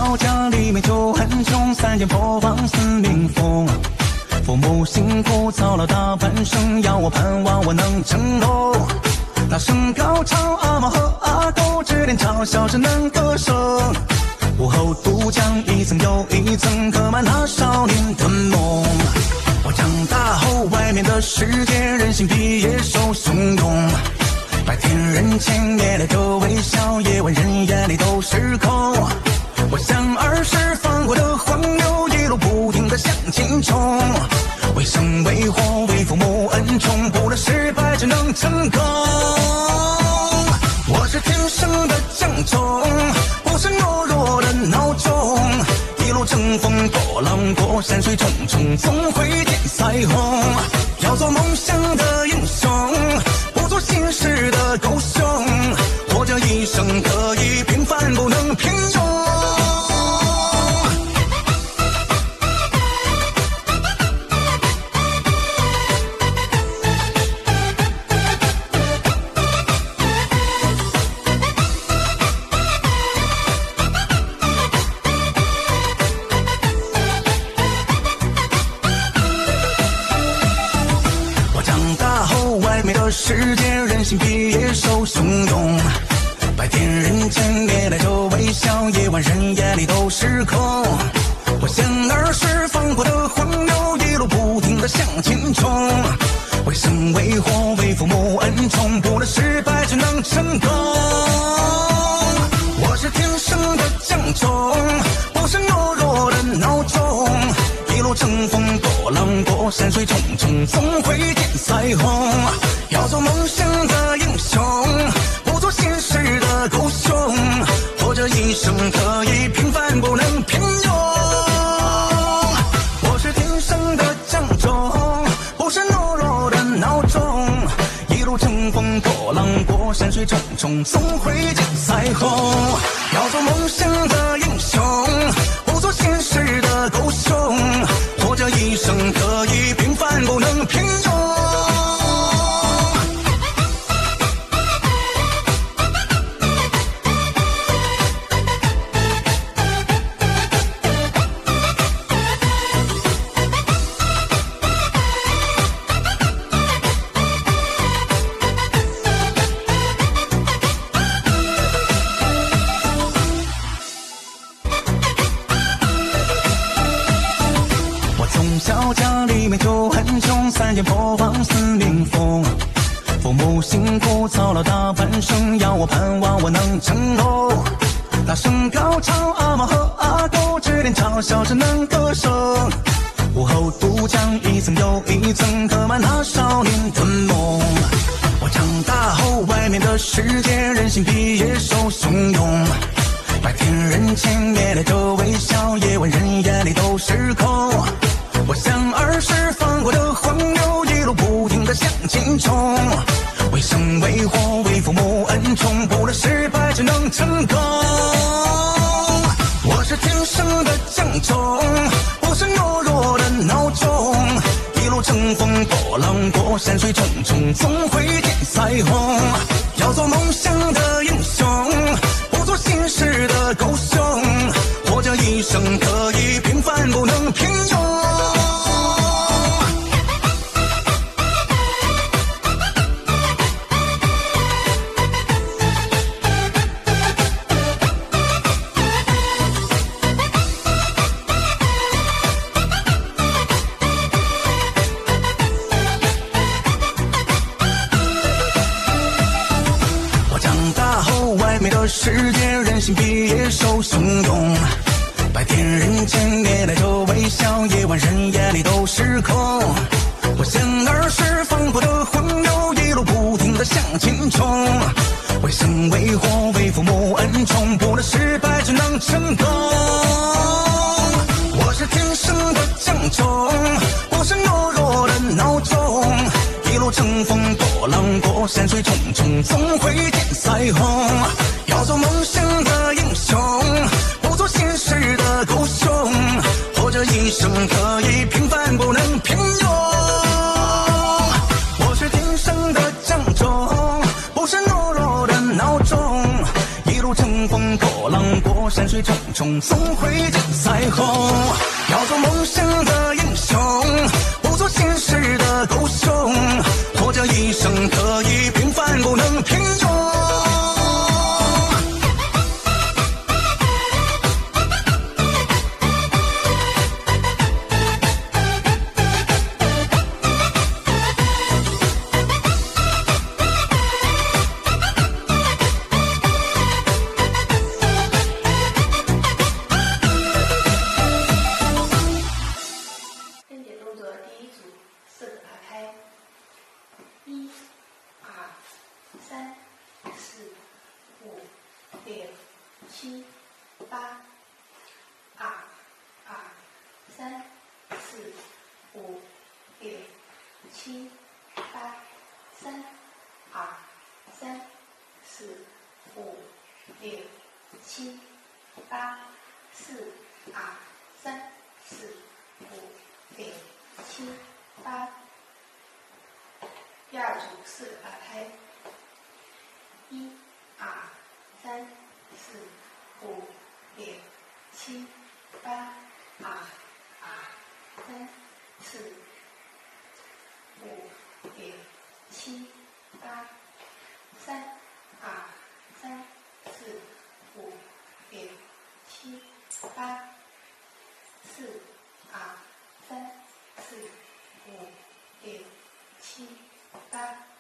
小家里面就很穷，3间破房4民房，父母辛苦操劳大半生，要我盼望我能成功。大声高唱，阿猫和阿狗指点嘲笑着能歌声。午后渡江，一层又一层，刻满那少年的梦。我长大后，外面的世界人心比野兽汹涌。白天人前夜里的微笑，夜晚人眼里都是空。我像儿时放过的黄牛，一路不停地向前冲。为生为活，为父母恩宠，不论失败只能成功。我是天生的将种，不是懦弱的孬种。一路乘风破浪过山水重重，总会见彩虹。要做梦想的英雄，不做现实的狗熊。活着一生可以平凡，不能平庸。世界人心比野兽汹涌，白天人前夜来着微笑，夜晚人眼里都是空。我像儿时放过的黄牛，一路不停地向前冲。为生为活，为父母恩宠，不论失败只能成功。我是天生的将种，不是懦弱的孬种。一路乘风破浪过山水重重，总会见彩虹。要做梦想的英雄，不做现实的狗熊。活着一生可以平凡，不能平庸。我是天生的将种，不是懦弱的孬种。一路乘风破浪过山水重重，总会见彩虹。要做梦想的英雄，不做现实的狗熊。活着一生可以平凡，不能平庸。小家里面就很穷，3间破房4民房，父母辛苦操劳大半生，要我盼望我能成功。大声高唱，阿猫和阿狗指点嘲笑着能歌声。午后渡江，一层又一层，刻满那少年的梦。我长大后，外面的世界人心比野兽汹涌。白天人前夜里的微笑，夜晚人眼里都是空。我像儿时放过的黄牛，一路不停地向前冲。为生为活，为父母恩宠，不论失败只能成功。我是天生的将种，不是懦弱的孬种。一路乘风破浪过山水重重，总会见彩虹。要做梦想的英雄，不做现实的狗熊。活着一生可以平凡，不能平庸。世界人心比野兽汹涌，白天人前夜来着微笑，夜晚人眼里都是空。我像儿时放过的黄牛，一路不停地向前冲。为生为活，为父母恩宠，不论失败只能成功。我是天生的将种，不是懦弱的孬种。一路乘风破浪过山水重重，总会见彩虹。要做梦想的英雄，不做现实的狗熊。活着一生可以平凡，不能平庸。我是天生的将种，不是懦弱的孬种。一路乘风破浪过过山水重重，总会见彩虹。要做梦想的英雄，不做现实的狗熊，活着一生可以平凡，不能平庸。第二组4个打开，1、2、3、4、5、6、7、8、2、3、4、5、6、7、8、3、2、3、4、5、6、7、8、4、2、3、4、5、6、7、8。